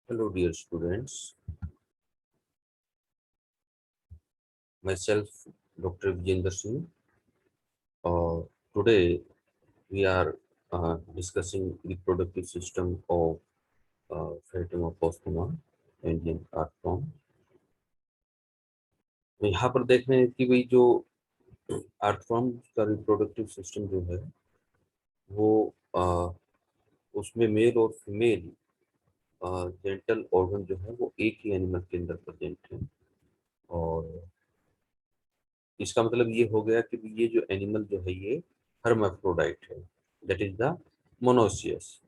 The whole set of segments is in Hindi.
Hello, dear students. Myself, Dr. Vijender Singh. Today, we are discussing reproductive system of Phaetonopostoma, Indian art form. यहाँ पर देख रहे हैं कि भाई जो आर्ट फॉर्म का रिप्रोडक्टिव सिस्टम जो है वो उसमें मेल और फीमेल जेंटल ऑर्गन जो है वो एक ही एनिमल के अंदर प्रेजेंट है। और इसका मतलब ये हो गया कि ये जो एनिमल जो है ये हर्माफ्रोडाइट है, दैट इज द मोनोसियस।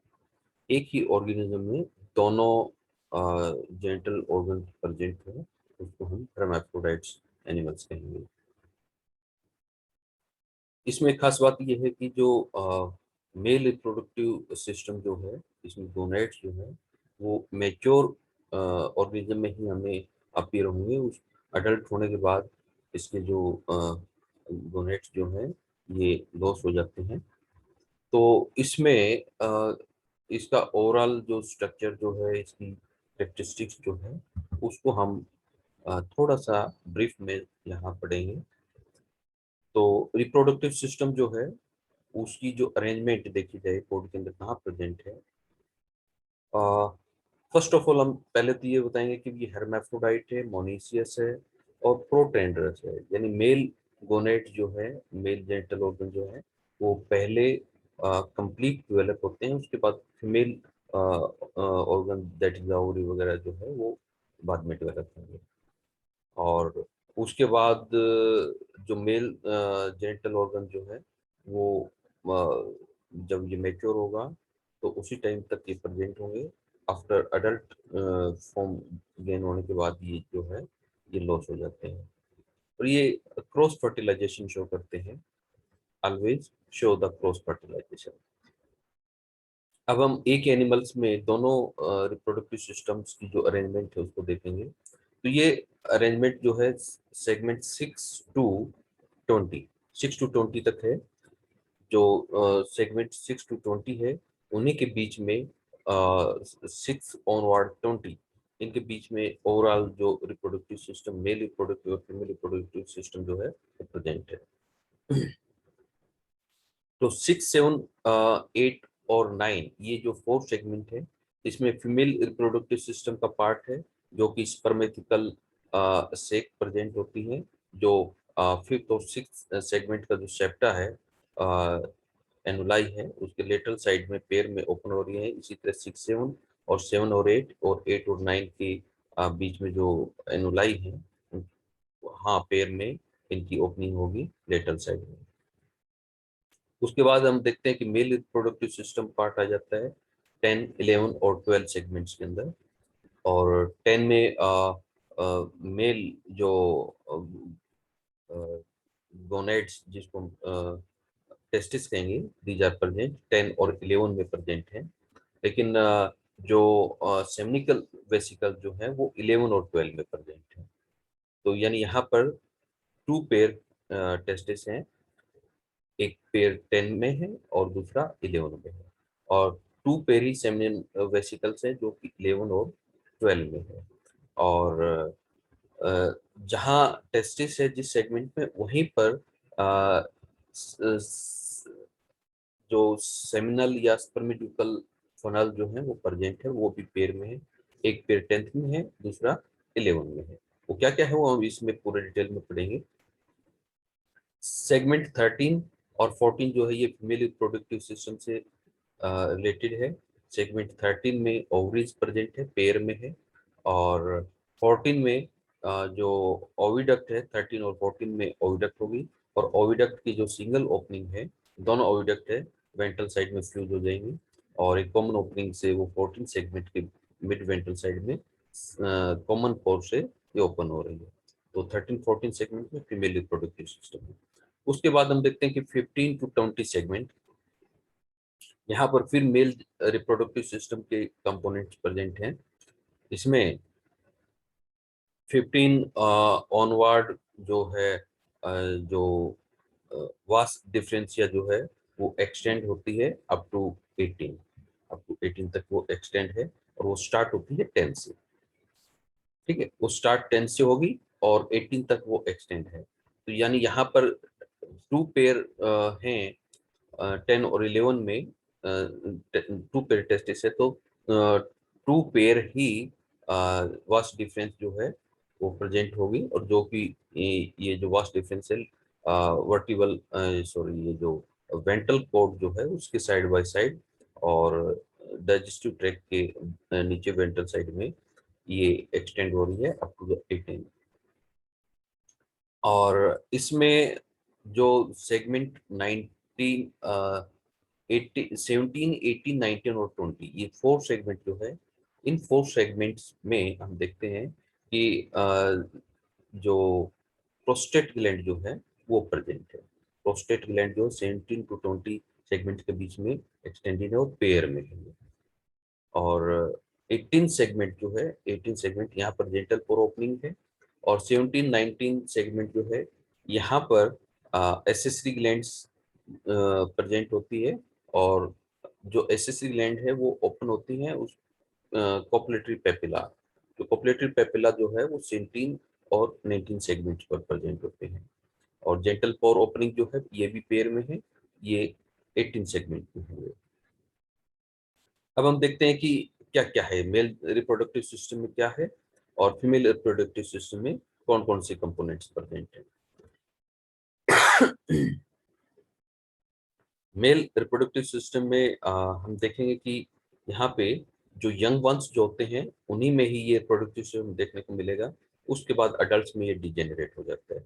एक ही ऑर्गेनिज्म में दोनों जेंटल ऑर्गन प्रेजेंट है, उसको हम हर्माफ्रोडाइट्स एनिमल्स कहेंगे। इसमें खास बात ये है कि जो मेल रिप्रोडक्टिव सिस्टम जो है, इसमें गोनेट्स जो है वो मैच्योर ऑर्गेनिज्म में ही हमें अपीयर होंगे। उस अडल्ट होने के बाद इसके जो गोनेट्स जो है ये लॉस हो जाते हैं। तो इसमें इसका ओवरऑल जो स्ट्रक्चर जो है, इसकी कैरेक्टरिस्टिक्स जो है उसको हम थोड़ा सा ब्रीफ में यहाँ पढ़ेंगे। तो रिप्रोडक्टिव सिस्टम जो है उसकी जो अरेंजमेंट देखी जाए कोड के अंदर कहाँ प्रेजेंट है। फर्स्ट ऑफ ऑल हम पहले तो ये बताएंगे कि ये हेर्माफ्रोडाइट है, मोनीसियस है और प्रोटेंडरस है। यानी मेल गोनेट जो है, मेल जेनिटल ऑर्गन जो है वो पहले कंप्लीट डेवलप होते हैं, उसके बाद female organ that is ovary वगैरह जो है वो बाद में डेवलप होंगे। और उसके बाद जो मेल जेनिटल ऑर्गन जो है वो जब ये मैच्योर होगा तो उसी टाइम तक ये प्रेजेंट होंगे। आफ्टर अडल्ट फॉर्म गेन होने के बाद ये जो है ये लॉस हो जाते हैं। और ये क्रॉस फर्टिलाइजेशन शो करते हैं, always show the cross fertilization. अब हम एक एनिमल्स में दोनों रिप्रोडक्टिव सिस्टम्स की जो अरेंजमेंट है उसको देखेंगे। तो ये अरेंजमेंट जो है सेगमेंट 6 to 20, 6 to 20 तक है। जो सेगमेंट 6 to 20 है उन्हीं के बीच में 6 onward 20, इनके बीच में ओवरऑल जो रिप्रोडक्टिव सिस्टम, मेल रिप्रोडक्टिव और फीमेल रिप्रोडक्टिव सिस्टम जो है वो प्रेजेंट है। तो 6, 7, 8 और 9 ये जो 4 सेगमेंट है, इसमें फीमेल रिप्रोडक्टिव सिस्टम का पार्ट है जो कि स्पर्मेटिकल सेक प्रेजेंट होती है। जो 5th और 6th सेगमेंट का जो सेप्टा है, एनुलाई है, उसके लेटरल साइड में पैर में ओपन हो रही है। इसी तरह 6, 7 और 7 और 8 और 8 और 9 के बीच में जो एनुलाई है, हाँ पैर में इनकी ओपनिंग होगी लेटरल साइड में। उसके बाद हम देखते हैं कि मेल रिप्रोडक्टिव सिस्टम पार्ट आ जाता है 10, 11 और 12 सेगमेंट्स के अंदर। और 10 में मेल जो गोनेड्स जिसको टेस्टिस कहेंगे, दीज आर प्रेजेंट 10 और 11 में प्रेजेंट है। लेकिन जो सेमिनिकल वेसिकल जो है वो 11 और 12 में प्रेजेंट है। तो यानी यहाँ पर 2 पेयर टेस्टिस हैं, एक पेयर 10 में है और दूसरा 11 में है। और 2 पेयर ही सेमिनल वेसिकल्स हैं जो कि 11 और 12 में है। और जहाँ टेस्टिस है जिस सेगमेंट में, वहीं पर अ, जो सेमिनल या स्पर्मेटिकल फनल जो है वो प्रेजेंट है, वो भी पेयर में है। एक पेयर 10th में है, दूसरा 11 में है। वो क्या क्या है वो हम इसमें पूरे डिटेल में पढ़ेंगे। सेगमेंट 13 और 14 जो है ये फीमेल रिप्रोडक्टिव सिस्टम से रिलेटेड है। सेगमेंट 13 में ओवरीज प्रेजेंट है, पेयर में है। और 14 में जो ओविडक्ट है, 13 और 14 में ओविडक्ट होगी। और ओविडक्ट की जो सिंगल ओपनिंग है, दोनों ओविडक्ट है वेंट्रल साइड में फ्यूज हो जाएंगी और एक कॉमन ओपनिंग से वो 14 सेगमेंट के मिड वेंट्रल साइड में कॉमन पोर से ये ओपन हो रही है। तो 13, 14 सेगमेंट में फीमेल रिप्रोडक्टिव सिस्टम है। उसके बाद हम देखते हैं कि 15 to 20 सेगमेंट, यहाँ पर फिर मेल रिप्रोडक्टिव सिस्टम के कंपोनेंट्स प्रेजेंट हैं। इसमें 15 ऑनवर्ड जो है जो वास डिफरेंशिया जो है वो एक्सटेंड होती है अप टू 18, अप टू 18 तक वो एक्सटेंड है। और वो स्टार्ट होती है 10 से। ठीक है, वो स्टार्ट 10 से होगी और 18 तक वो एक्सटेंड है। तो यानी यहाँ पर टू पेयर हैं 10 और 11 में, टू पेयर टेस्टिस है, तो टू पेयर ही वास्ट डिफरेंस जो है वो प्रेजेंट होगी, और जो कि ये जो वास्ट डिफरेंस है वर्टिबल सॉरी ये जो वेंट्रल कॉर्ड जो है उसके साइड बाय साइड और डाइजेस्टिव ट्रैक्ट के नीचे वेंट्रल साइड में ये एक्सटेंड हो रही है अप टू द 18। और इसमें जो सेगमेंट 19 17 18 19 और 20 ये फोर सेगमेंट जो है, इन फोर सेगमेंट्स में हम देखते हैं कि जो प्रोस्टेट ग्लैंड जो है वो प्रेजेंट है। प्रोस्टेट ग्लैंड जो 17 टू 20 सेगमेंट के बीच में एक्सटेंडेड है और पेयर में है। और 18 सेगमेंट जो है, 18 सेगमेंट यहाँ पर जेंटल पोर ओपनिंग है, और 17 19 सेगमेंट जो है यहाँ पर एसेसरी ग्लैंड्स प्रेजेंट होती है, और जो एसेसरी ग्लैंड है वो ओपन होती है उस कॉपुलेटरी पेपिला। तो कॉपुलेटरी पेपिला जो है वो 17 और 19 सेगमेंट पर प्रेजेंट होते हैं, और जेंटल पोर ओपनिंग जो है ये भी पेयर में है, ये 18 सेगमेंट में है। अब हम देखते हैं कि क्या क्या है मेल रिप्रोडक्टिव सिस्टम में क्या है, और फीमेल रिप्रोडक्टिव सिस्टम में कौन कौन से कंपोनेंट्स प्रेजेंट है। मेल रिप्रोडक्टिव सिस्टम में हम देखेंगे कि यहाँ पे जो यंग वंस जो होते हैं उन्हीं में ही ये रिप्रोडक्टिव सिस्टम देखने को मिलेगा, उसके बाद अडल्ट में ये डिजेनरेट हो जाता है।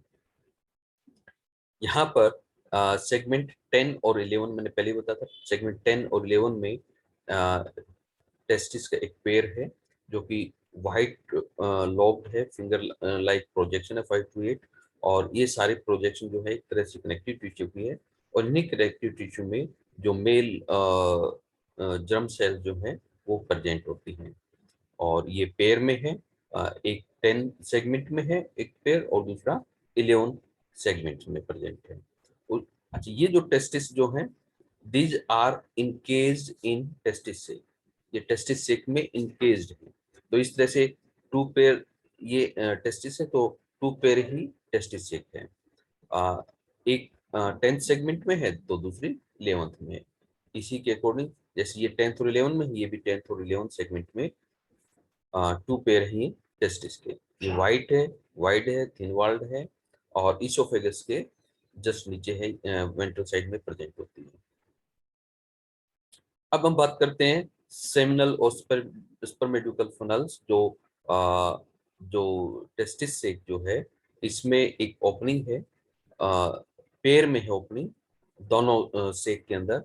यहाँ पर सेगमेंट 10 और 11 मैंने पहले ही बताया था, सेगमेंट 10 और 11 में टेस्टिस का एक पेयर है जो कि वाइट लॉब्ड है, फिंगर लाइक प्रोजेक्शन है 5 to 8, और ये सारे प्रोजेक्शन जो है एक तरह से कनेक्टिव टिश्यू की है, और इन्हीं कनेक्टिव टिश्यू में जो मेल जर्म सेल जो है वो प्रेजेंट होती हैं, और ये पेयर में है। एक 10 सेगमेंट में है एक पेयर, और दूसरा 11 सेगमेंट में प्रेजेंट है। अच्छा, ये जो टेस्टिस जो है दीज आर इनकेज्ड इन टेस्टिस सेक, ये टेस्टिस सेक में इनकेज्ड है। तो इस तरह से टू पेयर ये टेस्टिस है, तो टू पेयर ही टेस्टिस सेक है। एक 10th सेगमेंट में है तो दूसरी 11th में है। इसी के अकॉर्डिंग जैसे ये 10th और 11 में है, ये भी 10th और 11th सेगमेंट में टू पेयर ही टेस्टिस के। ये वाइट है, वाइड है, थिन वॉल्ड है, और इसोफेगस के जस्ट नीचे है, वेंट्रल साइड में प्रेजेंट होती है। अब हम बात करते हैं सेमिनल और स्पर्मेडुकल फनल्स, जो टेस्टिस सेक जो है इसमें एक ओपनिंग है, पेयर में है ओपनिंग दोनों सेक के अंदर।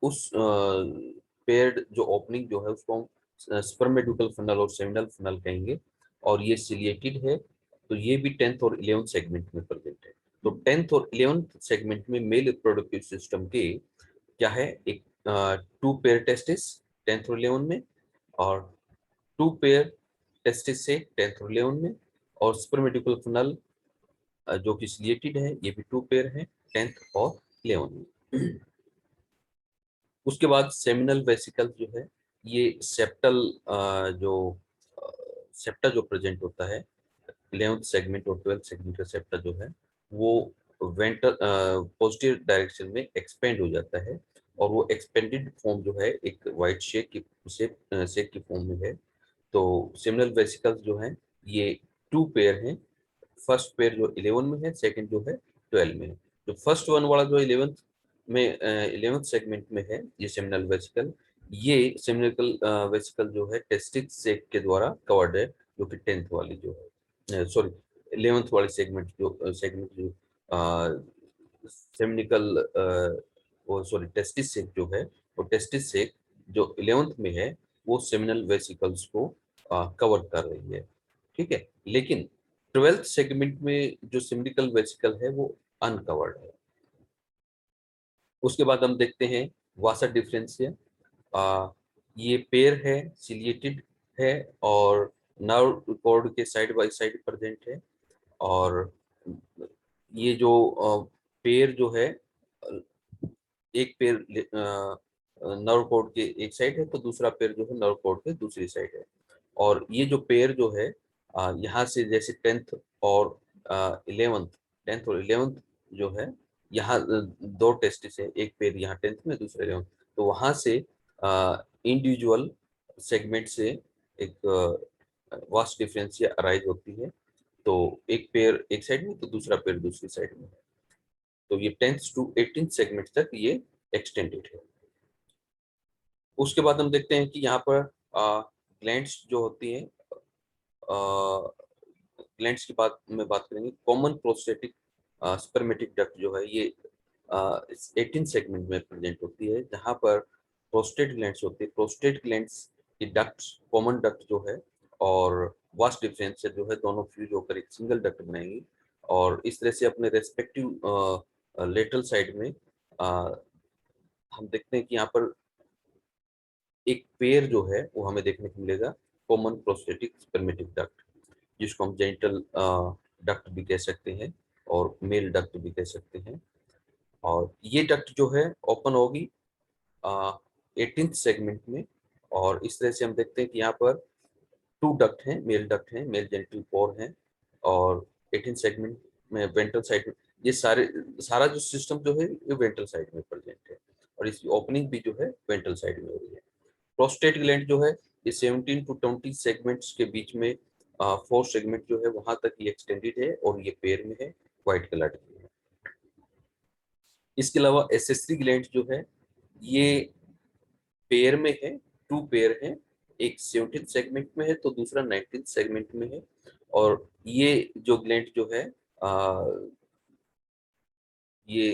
उस पेयर्ड जो ओपनिंग जो है उसको हम स्पर्मेडुकल फनल और सेमिनल फनल कहेंगे, और ये सिलिएटेड है। तो ये भी 10th और 11th सेगमेंट में प्रेजेंट है। तो 10th और 11th सेगमेंट में मेल रिप्रोडक्टिव सिस्टम के क्या है, एक टू पेयर टेस्टिस 10th और 11 में, और टू पेयर टेस्टिस से 10th और 11 में, और स्पर्मेटिकल फनल जो कि सिलिएटेड है ये भी टू पेयर है 10th और 11 में। उसके बाद सेमिनल वेसिकल जो है ये सेप्टल जो सेप्टा जो प्रेजेंट होता है 11th सेगमेंट और 12th सेगमेंट का सेप्टा जो है वो वेंटर पॉजिटिव डायरेक्शन में एक्सपेंड हो जाता है, और वो एक्सपेंडेड फॉर्म जो है एक वाइट शेक की फॉर्म में है। तो सेमिनल वेसिकल्स जो है ये टू पेयर हैं। फर्स्ट पेयर जो 11 में है, सेकंड जो है 12 में है। जो फर्स्ट वन वाला जो 11th में 11th सेगमेंट में है ये सेमिनल वेसिकल, ये सेमिनल वेसिकल जो है टेस्टिस सेक के द्वारा कवर्ड है, जो कि 10th वाली जो है सॉरी 11th वाली सेगमेंट जो सेमिनिकल वो सॉरी टेस्टिस सेक जो है, वो टेस्टिस सेक जो 11th में है वो सेमिनल वेसिकल्स को कवर कर रही है। ठीक है, लेकिन 12th सेगमेंट में जो सिमिडिकल वेसिकल है वो अनकवर्ड है। उसके बाद हम देखते हैं वासा डिफरेंशिया। ये पेयर है, सिलिएटेड है, और नर्व कॉर्ड के साइड बाय साइड प्रेजेंट है। और ये जो पेयर जो है एक पेयर नर्व कॉर्ड के एक साइड है तो दूसरा पेयर जो है नर्व कॉर्ड के दूसरी साइड है। और ये जो पेयर जो है यहाँ से जैसे 10th और 11th, 10th और 11th जो है, यहाँ दो टेस्टिस है, एक पेयर यहाँ 10th में, दूसरा 11th, तो वहां से इंडिविजुअल सेगमेंट से एक वास्ट डिफरेंशिया अराइज होती है। तो एक पेयर एक साइड में तो दूसरा पेयर दूसरी साइड में है। तो ये 10th टू 18th सेगमेंट तक ये एक्सटेंडेड है। उसके बाद हम देखते हैं कि यहाँ पर ग्लैंड्स जो होती हैं, ग्लैंड्स की बात में बात करेंगे। कॉमन प्रोस्टेटिक स्पर्मेटिक डक्ट जो है ये 18 सेगमेंट में प्रेजेंट होती है, जहाँ पर प्रोस्टेट ग्लैंड्स होती है। प्रोस्टेट ग्लैंड्स की डक्ट, कॉमन डक्ट जो है और वास्ट डिफरेंस जो है, दोनों फ्यूज होकर एक सिंगल डक्ट बनाएंगी। और इस तरह से अपने रेस्पेक्टिव लेटरल साइड में हम देखते हैं कि यहाँ पर एक पेयर जो है वो हमें देखने को मिलेगा, कॉमन प्रोस्टेटिक स्पर्मेटिक डक्ट, जिसको हम जेनिटल डक्ट भी कह सकते हैं और मेल डक्ट भी कह सकते हैं। और ये डक्ट जो है ओपन होगी 18th सेगमेंट में। और इस तरह से हम देखते हैं कि यहाँ पर टू डक्ट हैं, मेल डक्ट हैं, मेल जेनिटल पोर हैं, और 18 सेगमेंट में वेंट्रल साइड में ये सारा जो सिस्टम जो है ये वेंट्रल साइड में प्रेजेंट है, और इसकी ओपनिंग भी जो है वेंट्रल साइड में हो रही है। प्रोस्टेट ग्लैंड जो है ये 17 टू 20 सेगमेंट्स के बीच में 4 सेगमेंट जो है वहां तक ये एक्सटेंडेड है और ये पेयर में है, व्हाइट कलर की है। इसके अलावा एसेसरी ग्लैंड जो है ये पेयर में है, टू पेयर है, एक 17 सेगमेंट में है तो दूसरा 19 सेगमेंट में है। और ये जो ग्लैंड जो है ये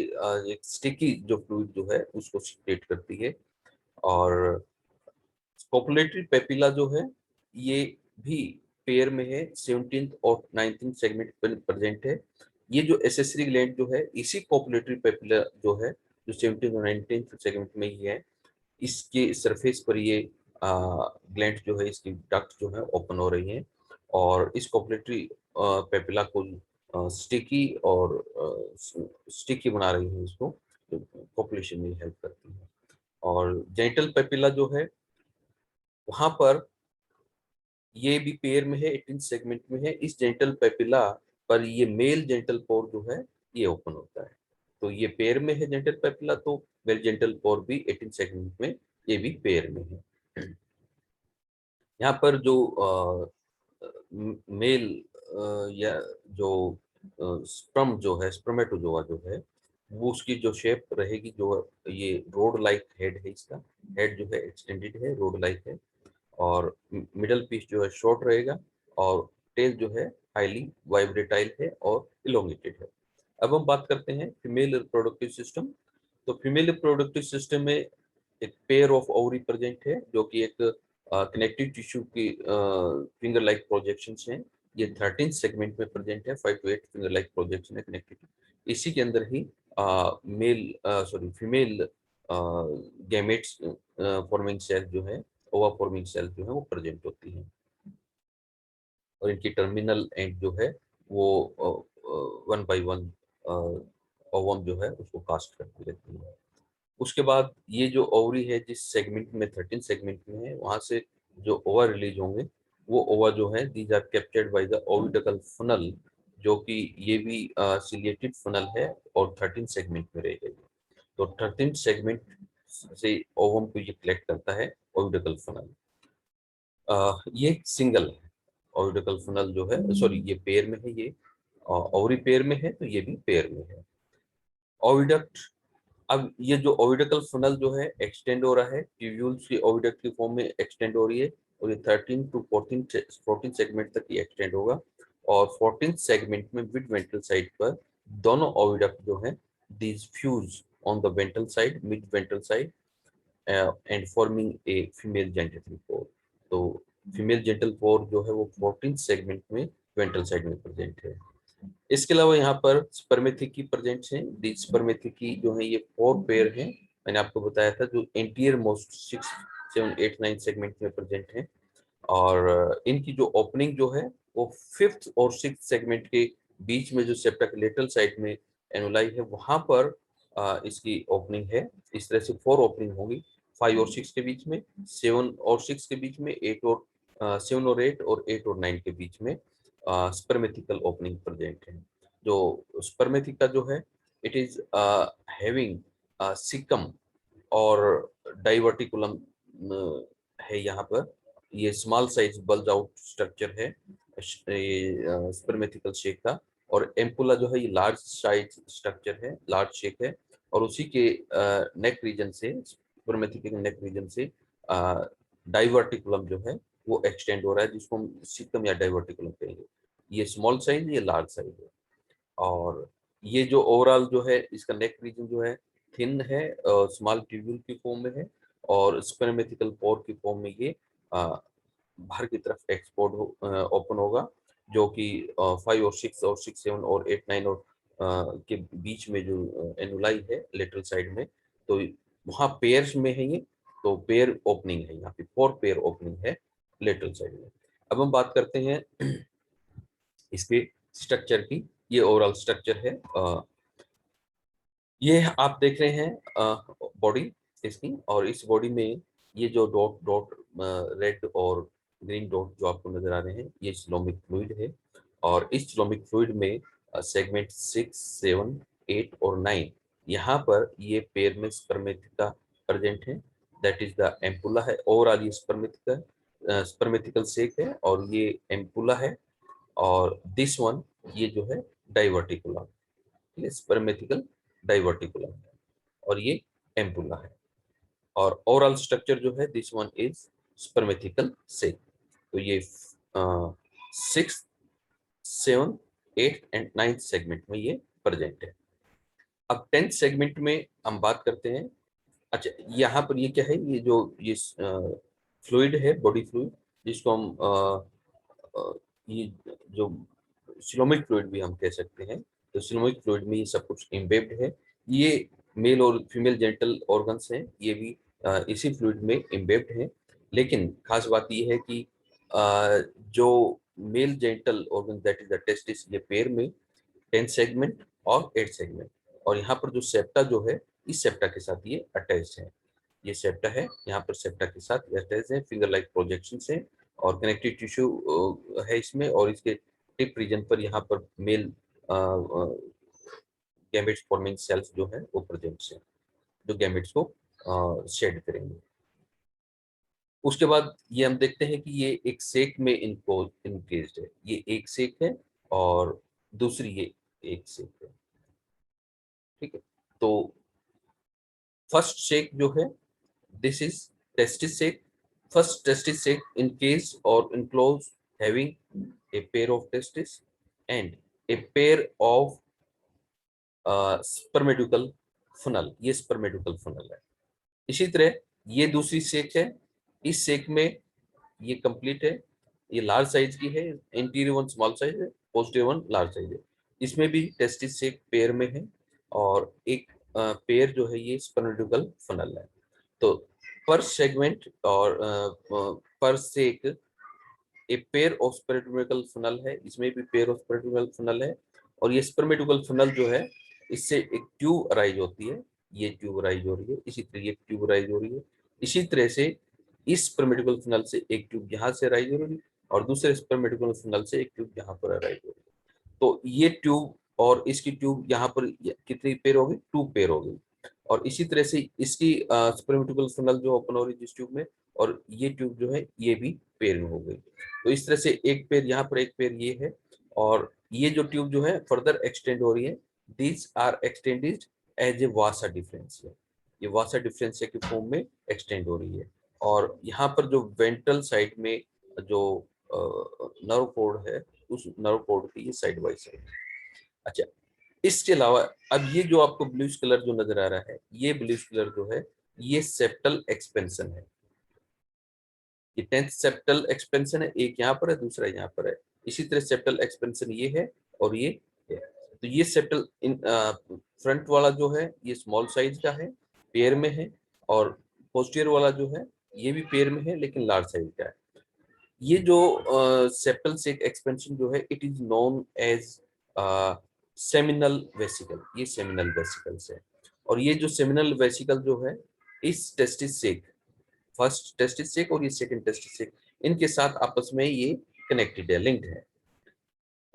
एक स्टिकी जो फ्लूइड जो है उसको सिक्रेट करती है। और कोपुलेटरी पेपिला जो है ये भी पेयर में है, 17th और 19th सेगमेंट पर प्रेजेंट है। ये जो एसेसरी ग्लैंड जो है इसी कोपुलेटरी पेपिला जो है जो 17th और 19th सेगमेंट में ही है, इसके सरफेस पर ये ग्लैंड जो है इसकी डक्ट जो है ओपन हो रही है और इस कोपुलेटरी पेपिला को स्टिकी और स्टिकी बना रही है, इसको पॉपुलेशन में हेल्प करती है। और जेनिटल पेपिला जो है वहां पर ये भी पेयर में है, 18 सेगमेंट में है। इस जेनिटल पेपिला पर ये मेल जेनिटल पोर जो है ये ओपन होता है। तो ये पेयर में है जेनिटल पेपिला, तो मेल जेनिटल पोर भी 18 सेगमेंट में ये भी पेयर में है। यहाँ पर जो मेल या जो स्पर्म जो है, स्पर्मेटोजोआ जो है, वो उसकी जो शेप रहेगी, जो ये रोड लाइक हेड है, इसका हेड जो है एक्सटेंडेड है, रोड लाइक है, और मिडल पीस जो है शॉर्ट रहेगा, और टेल जो है हाईली वाइब्रेटाइल है और इलोंगेटेड है। अब हम बात करते हैं फीमेल रिप्रोडक्टिव सिस्टम। तो फीमेल रिप्रोडक्टिव सिस्टम में एक पेयर ऑफ ओवरी प्रेजेंट है, जो कि एक कनेक्टिव टिश्यू की फिंगर लाइक प्रोजेक्शंस हैं। ये 13 सेगमेंट में प्रेजेंट है, 5 to 8 फिंगर लाइक प्रोजेक्शन है कनेक्टिव। इसी के अंदर ही फीमेल गैमेट्स फॉर्मिंग सेल जो है, ओवा फॉर्मिंग सेल जो है वो प्रेजेंट होती है, और इनकी टर्मिनल एंड जो है वो 1 by 1 ओवम जो है उसको कास्ट करती रहती है। उसके बाद ये जो ओवरी है जिस सेगमेंट में 13 सेगमेंट में है, वहां से जो ओवा रिलीज होंगे वो ओवा जो है these are captured by the oviducal funnel, जो कि ये भी सिलिएटेड फनल है और 13 सेगमेंट में रहेगा। तो 13 सेगमेंट से ओवम को ये कलेक्ट करता है ओविडकल फनल। ये सिंगल है ओविडकल फनल जो है, सॉरी ये पेयर में है, ये ओवरी पेयर में है तो ये भी पेयर में है। ओविडक्ट, अब ये जो ओविडकल फनल जो है एक्सटेंड हो रहा है, ट्यूब्यूल्स की ओविडक्ट की फॉर्म में एक्सटेंड हो रही है, और ये 13 टू 14 सेगमेंट तक ये एक्सटेंड होगा। और 14 सेगमेंट में मिड वेंट्रल साइड पर दोनों ओविडक्ट जो है these fuse on the ventral side, mid ventral side, and forming a female genital pore. तो फीमेल जेनिटल पोर जो है वो 14 सेगमेंट में वेंट्रल साइड में प्रेजेंट है। इसके अलावा यहाँ पर स्पर्मेथिकी प्रेजेंट है। दी स्पर्मेथिकी जो है ये 4 पेयर हैं, मैंने आपको बताया था, जो एंटीरियर मोस्ट 6, 7, 8, 9 सेगमेंट में प्रेजेंट है। और इनकी जो ओपनिंग जो है वो 5th और 6th सेगमेंट के बीच में जो सेप्टा के लेटरल साइड में एनुलाई है वहां पर इसकी ओपनिंग है। इस तरह से 4 ओपनिंग होगी, 5 और 6 के बीच में, 7 और 6 के बीच में, 8 और 7 और 8 और 8 और 9 के बीच में स्पर्मेथिकल ओपनिंग प्रेजेंट है। जो स्पर्मेथिका जो है इट इज हैविंग सिकम और डाइवर्टिकुलम है यहाँ पर। ये small size bulge out structure है ये स्पर्मेथिकल शेक का। और एम्पुला जो है ये लार्ज साइज स्ट्रक्चर है, लार्ज शेक है। और उसी के नेक रीजन से, स्पर्मेथिकल नेक रीजन से डाइवर्टिकुलम जो है वो एक्सटेंड हो रहा है, जिसको हम सिकम या डाइवर्टिकुलम कहेंगे। ये स्मॉल साइज, ये लार्ज साइज है। और ये जो ओवरऑल जो है इसका नेक रीजन जो है थिन है, स्मॉल ट्यूब्यूल की फॉर्म में है। और स्पर्मेथिकल पोर की फॉर्म में ये बाहर की तरफ एक्सपोर्ट ओपन होगा, जो कि 5 और 6 और 6 7 और 8 9 और के बीच में जो एनुलाई है लेटरल साइड में, तो वहाँ पेयर्स में है ये। तो पेयर ओपनिंग है यहाँ पे, 4 पेयर ओपनिंग है लेटरल साइड में। अब हम बात करते हैं इसके स्ट्रक्चर की। ये ओवरऑल स्ट्रक्चर है। ये आप देख रहे हैं बॉडी इसकी, और इस बॉडी में ये जो डॉट डॉट रेड और ग्रीन डॉट जो आपको नजर आ रहे हैं, ये सिलोमिक फ्लूइड है। और इस सिलोमिक फ्लूइड में सेगमेंट 6 7 8 और 9 यहाँ पर ये पेयर में स्पर्मेथिका प्रेजेंट है। दैट इज द एम्पुला है। ओवरऑल ये स्पर्मेथिका स्पर्मेथिकल सेक है और ये एम्पुला है। और दिस वन ये जो है डाइवर्टिकुलम, स्पर्मेथिकल डाइवर्टिकुलम है। और ये एम्पुला है। और ओवरऑल स्ट्रक्चर जो है दिस वन इज स्पर्मेथिकल सेक। तो ये 6 7 8 एंड 9 सेगमेंट में ये प्रेजेंट है। अब 10th सेगमेंट में हम बात करते हैं। अच्छा, यहाँ पर ये क्या है, ये जो ये फ्लूइड है, बॉडी फ्लूइड, जिसको हम ये जो सिलोमिक फ्लूइड भी हम कह सकते हैं। तो सिलोमिक फ्लूइड में ये सब कुछ इम्बेब्ड है। ये मेल और फीमेल जेनिटल ऑर्गन्स हैं, ये भी इसी फ्लूइड में इम्बेब्ड हैं। लेकिन खास बात ये है कि जो mail genital organ that is the testis, ये पेयर में 10 सेगमेंट और 8 सेगमेंट। और यहाँ पर जो सेप्टा जो है, इस सेप्टा के साथ ये अटैच है। ये सेप्टा है, यहाँ पर सेप्टा के साथ अटैच है, फिंगर लाइक प्रोजेक्शन है। और कनेक्टिव टिश्यू है इसमें। और इसके टिप रीजन पर यहाँ पर मेल गैमेट्स फॉर्मिंग सेल्स जो है वो प्रेजेंट है, जो गैमेट्स को शेड करेंगे। उसके बाद ये हम देखते हैं कि ये एक सेक में इनको इनकेस्ड है। ये एक सेक है और दूसरी ये एक सेक है। ठीक है। तो फर्स्ट सेक जो है this is testis sac. First testis sac encase और enclose having a pair of testis and a pair of spermatical funnel. ये स्पर्मेटिकल फनल है। इसी तरह ये दूसरी सेक है। इस सेक में ये कंप्लीट है। ये लार्ज साइज की है, इंटीरियर वन स्मॉल साइज है, पोस्टीरियर वन लार्ज साइज है। इसमें भी टेस्टिस सेक पेयर में है। और एक पेयर जो है ये स्पर्मेटिकल फनल है। तो पर सेगमेंट और पर सेक ए पेयर ऑफ स्पर्मेटिकल फनल है। इसमें भी पेयर ऑफ स्पर्मेटिकल फनल है। और ये स्पर्मेटिकल फनल जो है, इससे एक ट्यूब अराइज होती है। ये ट्यूब अराइज हो रही है, इसी तरह ये ट्यूब अराइज हो रही है। इसी तरह से इस स्पर्मेटिकल फनल से एक ट्यूब यहाँ से अराइज हो रही है, और दूसरे स्पर्मेटिकल फनल से एक ट्यूब यहाँ पर अराइज हो रही है। तो ये ट्यूब और इसकी ट्यूब यहाँ पर कितनी पेयर होगी, 2 पेयर होगी। और इसी तरह से इसकी स्पर्मेटिकल फनल जो ओपन हो रही है जिस ट्यूब में, और ये ट्यूब जो है ये भी पेयर में हो गई। तो इस तरह से एक पेयर यहाँ पर, एक पेयर ये है। और ये जो ट्यूब जो है फर्दर एक्सटेंड हो रही है। These are extended as a vasa deferentia. ये वासा डिफरेंशिया के फॉर्म में एक्सटेंड हो रही है। और यहाँ पर जो वेंट्रल साइड में जो नर्व कोड है, उस नर्व कोड की ये साइड बाई साइड। अच्छा, इसके अलावा अब ये जो आपको ब्लूइश कलर जो नजर आ रहा है, ये ब्लूइश कलर जो है ये सेप्टल एक्सपेंशन है। ये 10th सेप्टल एक्सपेंशन है, एक यहाँ पर है, दूसरा यहाँ पर है। इसी तरह सेप्टल एक्सपेंशन ये है और ये है। तो ये सेप्टल इन फ्रंट वाला जो है ये स्मॉल साइज का है, पेयर में है। और पोस्टीरियर वाला जो है ये भी पेयर में है, लेकिन लार्ज साइज का है। ये जो सेप्टल सेक एक्सपेंशन जो है, it is known as seminal vesicle. ये सेमिनल वेसिकल्स है। और ये जो सेमिनल वेसिकल जो है, इस टेस्टिस से, फर्स्ट टेस्टिस सेक और ये सेकंड टेस्टिस सेक, इनके साथ आपस में ये कनेक्टेड है, लिंक्ड है।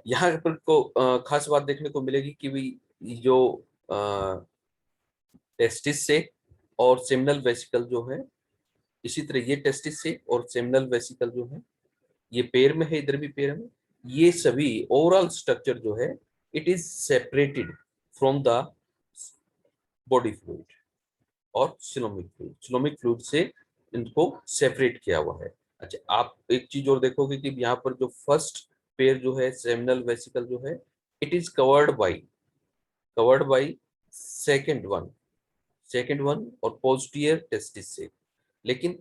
यहाँ पर को खास बात देखने को मिलेगी कि भी जो टेस्टिस सेक और सेमिनल वेसिकल जो है, इसी तरह ये टेस्टिस सेक और सेमिनल वेसिकल जो है, ये पेयर में है, इधर भी पेयर में, ये सभी ओवरऑल स्ट्रक्चर जो है it is separated from the body fluid और सिलोमिक फ्लूइड से इनको सेपरेट किया हुआ है। अच्छा, आप एक चीज और देखोगे कि यहाँ पर जो फर्स्ट पेयर जो है सेमिनल वेसिकल जो है, it is covered by second one और पोस्टीरियर टेस्टिस से, लेकिन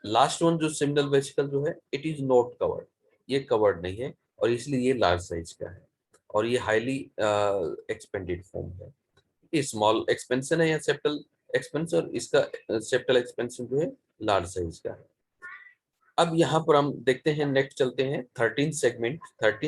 लास्ट वन जो सेमिनल वेसिकल जो है इट इज नॉट कवर्ड, ये कवर्ड नहीं है, और इसलिए ये लार्ज साइज का है और ये हाईली एक्सपेंडेड फॉर्म है। ये स्मॉल एक्सपेंशन है या सेप्टल एक्सपेंशन, इसका सेप्टल एक्सपेंशन जो है लार्ज साइज का है। अब यहाँ पर हम देखते हैं, नेक्स्ट चलते हैं 13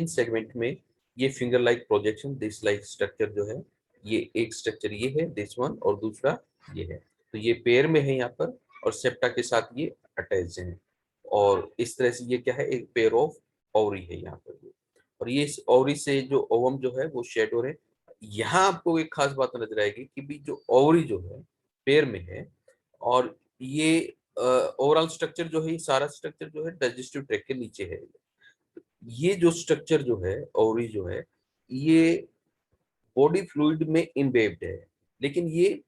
सेगमेंट में ये finger like projection, this like structure जो है, ये एक स्ट्रक्चर ये है दिस वन, और दूसरा ये है, तो ये पेयर में है यहाँ पर और सेप्टा के साथ ये अटैच है, और इस तरह से ये क्या है, एक पेयर ऑफ ओवरी है यहाँ पर ये। और ये इस ओवरी से जो ओवम जो है वो शेड हो रहे। यहाँ आपको एक खास बात नजर आएगी कि भी जो ओवरी जो है पेयर में है, और ये ओवरऑल स्ट्रक्चर जो है, ये सारा स्ट्रक्चर जो है डाइजेस्टिव ट्रैक्ट के नीचे है। ये जो स्ट्रक्चर जो है ओवरी जो है, ये बॉडी फ्लूइड में इम्बेब्ड है, लेकिन ये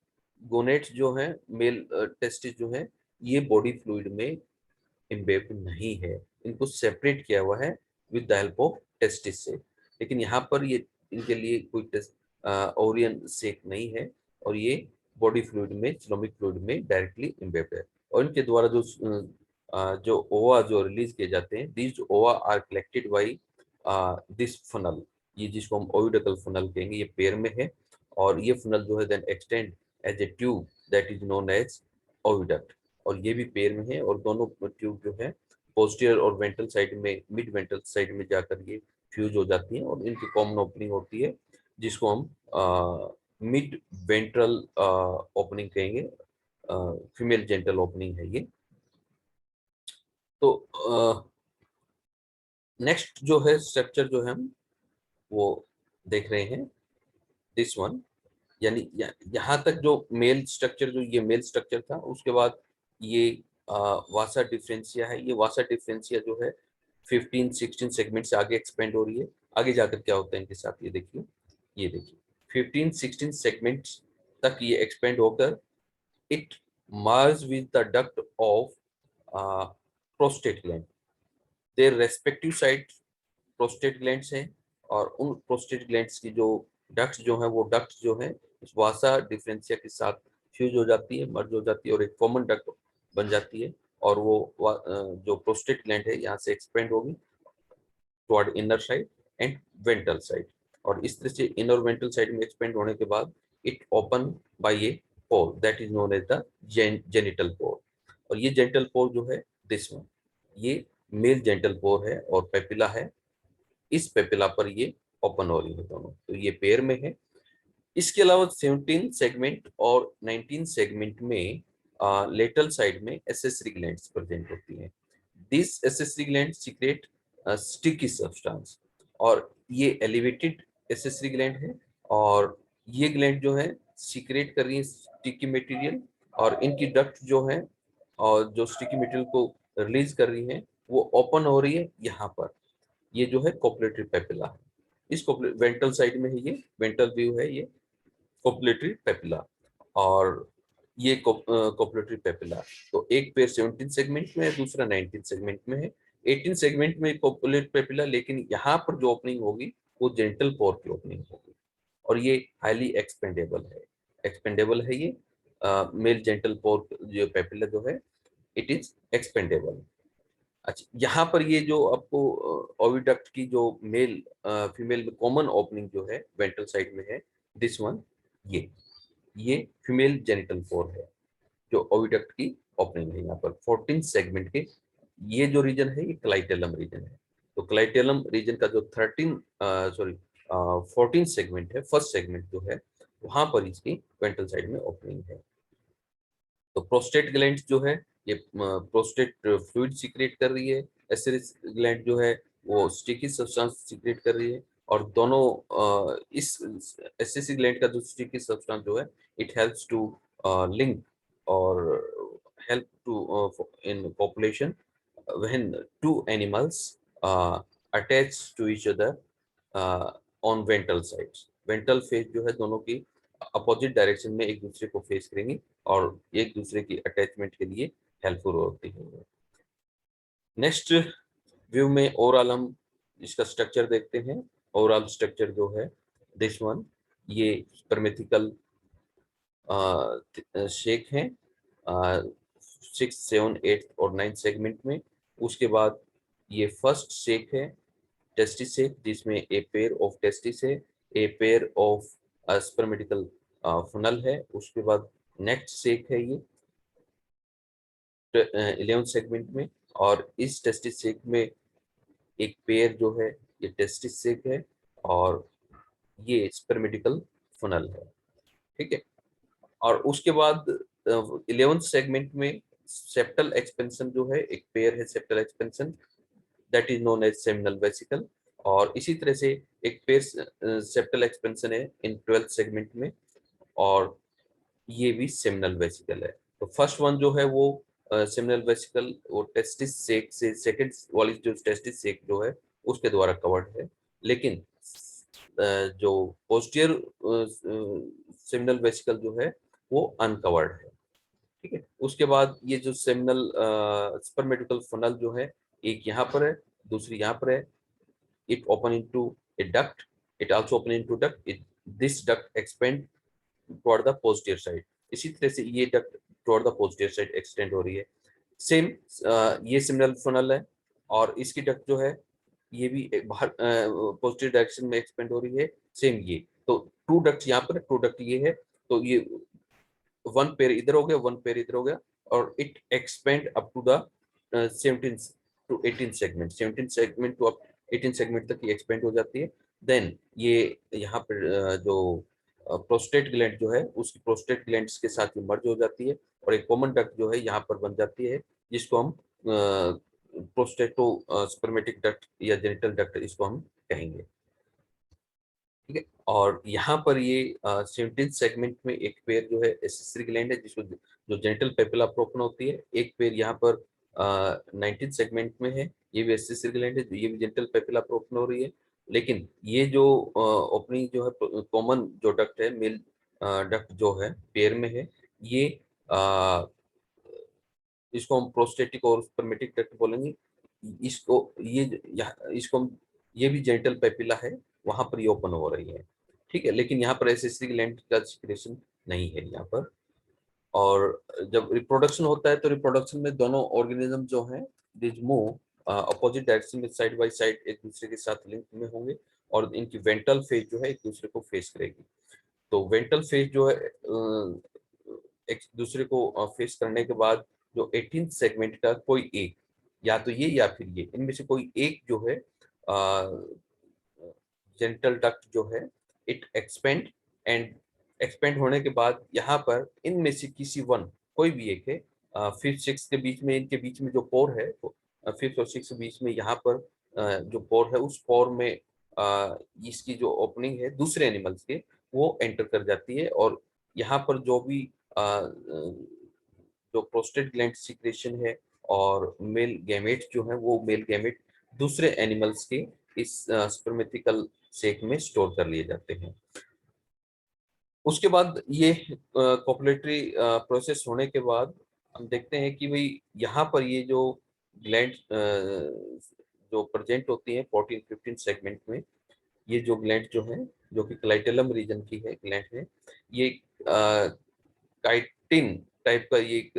गोनेट्स जो है, मेल टेस्टिस जो है, ये बॉडी फ्लूइड में इम्बेब्ड नहीं है, इनको सेपरेट किया हुआ है with the help of testis से। लेकिन यहाँ पर ये इनके लिए कोई टेस्ट ओरियन सेक नहीं है, और ये बॉडी फ्लूइड में, सिलोमिक फ्लूइड में डायरेक्टली इम्बेब्ड है, और इनके द्वारा जो ओवा जो रिलीज किए जाते हैं, this ova are collected by this funnel, ये जिसको हम ओविडकल फनल कहेंगे, ये पेयर में है, और ये फनल जो है then extend as a tube that is known as oviduct, और ये भी पेयर में है, और दोनों ट्यूब जो है पोस्टीरियर और वेंट्रल साइड में, मिड वेंट्रल साइड में जाकर ये फ्यूज हो जाती हैं, और इनकी कॉमन ओपनिंग होती है जिसको हम मिड वेंट्रल ओपनिंग कहेंगे, फीमेल जेंटल ओपनिंग है ये। तो नेक्स्ट जो है स्ट्रक्चर जो है हम वो देख रहे हैं, दिस वन, यानी यहाँ तक जो मेल स्ट्रक्चर, जो ये मेल स्ट्रक्चर था, उसके बाद ये वासा डिफरेंशिया है, ये वासा डिफरेंशिया जो है 15-16 सेगमेंट से आगे एक्सपेंड हो रही है। आगे जाकर क्या होता है इनके साथ, ये देखिए 15-16 सेगमेंट तक ये एक्सपेंड होकर it merge with the duct of prostate gland, their respective side prostate glands हैं, और उन प्रोस्टेट ग्लैंड्स की जो डक्ट्स जो है, वो डक्ट्स जो है उस वासा डिफरेंशिया के साथ फ्यूज हो जाती है, मर्ज हो जाती है, और एक कॉमन डक्ट बन जाती है, और वो जो प्रोस्टेट ग्लैंड है यहाँ से एक्सपेंड होगी toward inner side and ventral side, और इस तरह से इनर वेंट्रल साइड में एक्सपेंड होने के बाद it open by a pore that is known as the genital pore, और ये जेनिटल पोर जो है दिस वन, ये मेल जेनिटल पोर है और पेपिला है, इस पेपिला पर ये ओपन हो रही है दोनों, तो ये पेयर में है। इसके अलावा 17 सेगमेंट और 19 सेगमेंट में लेटरल साइड में एसेसरी ग्लैंड्स प्रेजेंट होती हैं। This accessory gland secret sticky substance, और ये एलिवेटेड एसेसरी ग्लैंड है, और ये ग्लैंड जो है सीक्रेट कर रही है स्टिकी मटेरियल, और इनकी डक्ट जो है और जो स्टिकी मटेरियल को रिलीज कर रही है वो ओपन हो रही है यहाँ पर, ये जो है कोपुलेटरी पेपिला है, इस वेंट्रल साइड में है, ये वेंट्रल व्यू है, ये कोपुलेटरी पेपिला, और ये कोपुलेटरी पेपिला, तो एक पेयर 17 सेगमेंट में है, दूसरा 19 सेगमेंट में है। 18 सेगमेंट में कोपुलेटरी पेपिला, लेकिन यहाँ पर जो ओपनिंग होगी वो जेंटल पोर की ओपनिंग होगी, और ये हाईली एक्सपेंडेबल है ये मेल जेंटल पोर जो पेपिला जो है इट इज एक्सपेंडेबल। अच्छा, यहाँ पर ये जो आपको ओविडक्ट की जो मेल फीमेल में कॉमन ओपनिंग जो है वेंट्रल साइड में है, दिस वन, ये फीमेल जेनिटल पोर है जो ओविडक्ट की ओपनिंग है यहाँ पर 14 सेगमेंट के। ये जो रीजन है ये क्लाइटेलम रीजन है, तो क्लाइटेलम रीजन का जो 14 सेगमेंट है, फर्स्ट सेगमेंट जो है वहां पर इसकी वेंट्रल साइड में ओपनिंग है। तो प्रोस्टेट ग्लैंड जो है ये प्रोस्टेट फ्लूइड सीक्रेट कर रही है, एसेरिस ग्लैंड जो है वो स्टिकी सब्सटेंस सीक्रेट कर रही है। और दोनों इस एसेसी ग्लैंड का जो स्टिकी सब्सटेंस जो है इट हेल्प्स टू लिंक और help to in population when two animals attach to each other on ventral sides। ventral face जो है दोनों की अपोजिट डायरेक्शन में एक दूसरे को फेस करेंगी और एक दूसरे की अटैचमेंट के लिए हेल्पफुल होती है। नेक्स्ट व्यू में ओवरऑल हम इसका स्ट्रक्चर देखते हैं। ओवरऑल स्ट्रक्चर जो है दिस वन, ये परमेथिकल शेक है 6, 7, 8 और 9 सेगमेंट में। उसके बाद ये फर्स्ट शेक है टेस्टिस शेक, जिसमें ए पेयर ऑफ टेस्टिस है, ए पेयर ऑफ स्पर्मेटिकल फनल है। उसके बाद नेक्स्ट शेक है ये 11 सेगमेंट में, और इस टेस्टिस शेक में एक पेयर जो है ये टेस्टिस शेक है और ये स्पर्मेटिकल फनल है। ठीक है, और उसके बाद 11th सेगमेंट में सेप्टल एक्सपेंशन जो है एक पेयर है septal expansion, that is known as seminal vesicle. और इसी तरह से एक पेयर सेप्टल एक्सपेंशन है इन 12th सेगमेंट में, और ये भी सेमिनल वेसिकल है। तो फर्स्ट वन जो है वो सेमिनल वेसिकल वो टेस्टिस सेक से सेकंड वाली जो टेस्टिस सेक जो है उसके द्वारा कवर्ड है, लेकिन जो पोस्टीरियर सेमिनल वेसिकल जो है वो अनकवर्ड है। ठीक है, उसके बाद ये जो सेमिनल स्पर्मेटिकल फनल जो है एक यहाँ पर है, दूसरी यहाँ पर है। it open into a duct, it also open into duct, this duct expand toward the posterior side। इसी तरह से ये duct toward the posterior side extend हो रही है। सेम ये सिमिलर फनल है, और इसकी डक्ट जो है ये भी बाहर पॉजिटिव डायरेक्शन में एक्सपेंड हो रही है। सेम ये तो टू डक्ट यहाँ पर, टू डक्ट ये है, तो ये वन पेयर इधर हो गया, वन पेयर इधर हो गया, और it expand up to the 17 to 18 segment, 17 segment to up 18 segment तक ये एक्सपेंड हो जाती है। देन ये यहाँ पर जो प्रोस्टेट ग्लैंड जो है उसकी प्रोस्टेट ग्लैंड्स के साथ ही मर्ज हो जाती है, और एक कॉमन डक्ट जो है यहाँ पर बन जाती है, जिसको हम प्रोस्टेटो स्पर्मेटिक डक्ट या जेनिटल डक्ट इसको हम कहेंगे। ठीक है, और यहाँ पर ये 17 सेगमेंट में एक पेयर जो है एसेसरी ग्लैंड है जिसको जो जेनिटल पेपिला प्रोपन होती है, एक पेयर यहाँ पर 19 सेगमेंट में है, ये भी एसेसरी ग्लैंड है, ये भी जेनिटल पेपिला प्रोपन हो रही है। लेकिन ये जो ओपनिंग जो है कॉमन जो डक्ट है मेल डक्ट जो है पेयर में है, ये इसको हम प्रोस्टेटिक और स्पर्मेटिक डक्ट बोलेंगे। इसको इसको हम ये भी जेनिटल पेपिला है, वहां पर ये ओपन हो रही है। ठीक है, लेकिन यहाँ पर एसेसरी ग्लैंड का सिक्रेशन नहीं है यहाँ पर। और जब रिप्रोडक्शन होता है तो रिप्रोडक्शन में दोनों ऑर्गेनिज्म जो हैं दिस मूव अपोजिट डायरेक्शन में साइड बाय साइड एक दूसरे के साथ लिंक में होंगे, और इनकी वेंट्रल फेज जो है एक दूसरे को फेस करेगी। तो वेंट्रल फेज जो है एक दूसरे को फेस करने के बाद जो 18 सेगमेंट का कोई एक, या तो ये या फिर ये, इनमें से कोई एक जो है जेनिटल डक्ट जो है इट एक्सपेंड, एंड एक्सपेंड होने के बाद यहाँ पर इनमें से किसी वन, कोई भी एक है, फिफ्थ सिक्स के बीच में, इनके बीच में जो पोर है, फिफ्थ और सिक्स के बीच में यहाँ पर जो पोर है उस पोर में इसकी जो ओपनिंग है दूसरे एनिमल्स के वो एंटर कर जाती है, और यहाँ पर जो भी जो प्रोस्टेट ग्लैंड सिक्रेशन है और मेल गैमेट जो है वो मेल गैमेट दूसरे एनिमल्स के इस स्पर्मेटिकल सेक में स्टोर कर लिए जाते हैं। उसके बाद ये कॉपुलेटरी प्रोसेस होने के बाद हम देखते हैं कि भाई यहाँ पर ये जो ग्लैंड जो प्रेजेंट होती है 14-15 सेगमेंट में, ये जो ग्लैंड जो है जो कि क्लाइटेलम रीजन की है ग्लैंड है, ये काइटिन टाइप का ये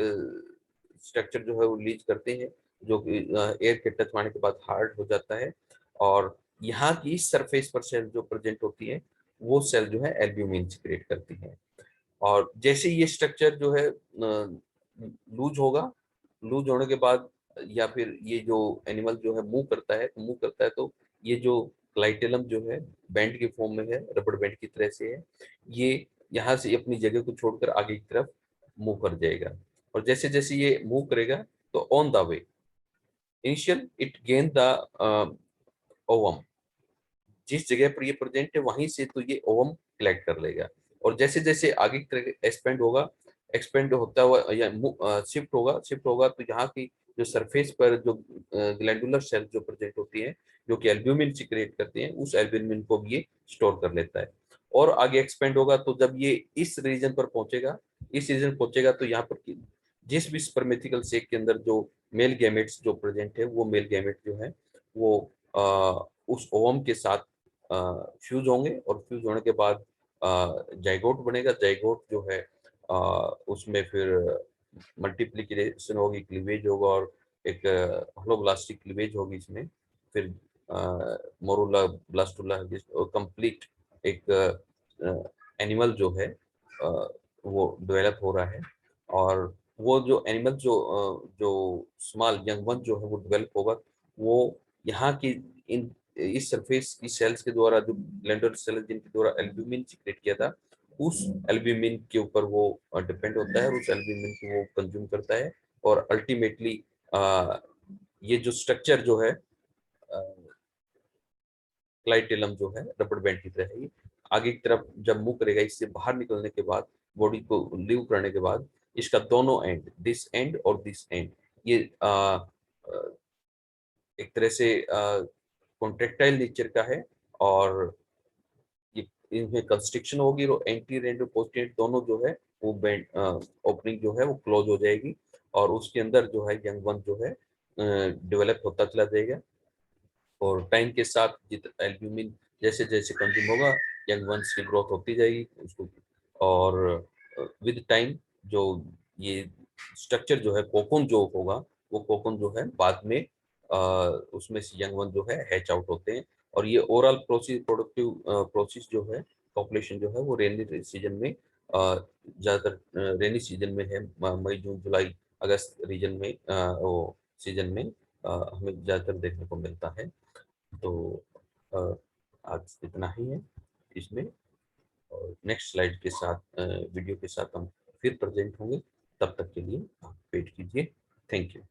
स्ट्रक्चर जो है वो रिलीज करते हैं, जो कि एयर के टच मारने के बाद हार्ड हो जाता है, और यहाँ की सरफेस पर सेल जो प्रेजेंट होती है वो सेल जो है एल्ब्यूमिन सिक्रेट करती है। और जैसे ये स्ट्रक्चर जो है लूज होगा, लूज होने के बाद या फिर ये जो एनिमल जो है मूव करता है तो ये जो क्लाइटेलम जो है बैंड के फॉर्म में है, रबड़ बैंड की तरह से है, ये यहाँ से अपनी जगह को छोड़कर आगे की तरफ मूव कर जाएगा। और जैसे जैसे ये मूव करेगा तो on the way initial it gain the ovum, जिस जगह पर ये प्रेजेंट है वहीं से तो ये ओवम कलेक्ट कर लेगा। और जैसे जैसे आगे की तरह एक्सपेंड होगा, एक्सपेंड होता हुआ या शिफ्ट होगा तो यहाँ की जो सरफेस पर जो ग्लैंडुलर सेल जो प्रेजेंट होती है, जो कि एल्ब्यूमिन सिक्रेट करती हैं, उस एल्ब्यूमिन को भी ये स्टोर कर लेता है। और आगे एक्सपेंड होगा तो जब ये इस रीजन पर पहुंचेगा, इस रीजन पहुंचेगा तो यहाँ पर जिस भी स्पर्मेटिकल सेक के अंदर जो मेल गैमेट्स जो प्रेजेंट है, वो मेल गैमेट जो है वो उस ओवम के साथ फ्यूज होंगे, और फ्यूज होने के बाद जाइगोट बनेगा। जाइगोट जो है उसमें फिर मल्टीप्लिकेशन होगी, क्लीवेज होगा, और एक होलोब्लास्टिक क्लीवेज होगी इसमें। फिर मोरूला ब्लास्टुला कंप्लीट एक एनिमल जो है वो डेवलप हो रहा है। और वो जो एनिमल जो स्मॉल यंग वन जो है वो डेवलप होगा, वो यहाँ की इन इस सरफेस की सेल्स के द्वारा, जो ग्लैंडुलर सेल जिनके द्वारा एल्ब्यूमिन सीक्रेट किया था, उस एल्ब्यूमिन के ऊपर वो डिपेंड होता है, और उस एल्ब्यूमिन को वो कंज्यूम करता है। और अल्टीमेटली ये जो स्ट्रक्चर जो है क्लाइटेलम जो है रबड़ बैंड की तरह है, ये आगे की तरफ जब मूव करेगा, इससे बाहर निकलने के बाद, बॉडी को लीव करने के बाद, इसका दोनों एंड, दिस एंड और दिस एंड, ये एक तरह से कॉन्ट्रेक्टाइल नेचर का है। और ये इनमें कंस्ट्रिक्शन होगी, और एंटीरियर एंड पोस्टीरियर दोनों जो है वो बैंड ओपनिंग जो है वो क्लोज हो जाएगी, और उसके अंदर जो है यंग वन जो है डेवलप होता चला जाएगा। और टाइम के साथ जित एल्ब्यूमिन जैसे जैसे कंज्यूम होगा, यंग वंस की ग्रोथ होती जाएगी उसको। और विद टाइम जो ये स्ट्रक्चर जो है कोकून जो होगा, वो कोकून जो है बाद में उसमें से यंग वन जो है हैच आउट होते हैं। और ये ओवरऑल प्रोसेस, प्रोडक्टिव प्रोसेस जो है, पॉपुलेशन जो है वो रेनी सीजन में ज़्यादातर रेनी सीजन में है, मई जून जुलाई अगस्त रीजन में वो सीजन में हमें ज़्यादातर देखने को मिलता है। तो अ, आज इतना ही है इसमें, और नेक्स्ट स्लाइड के साथ वीडियो के साथ हम फिर प्रेजेंट होंगे। तब तक के लिए आप वेट कीजिए। Thank you.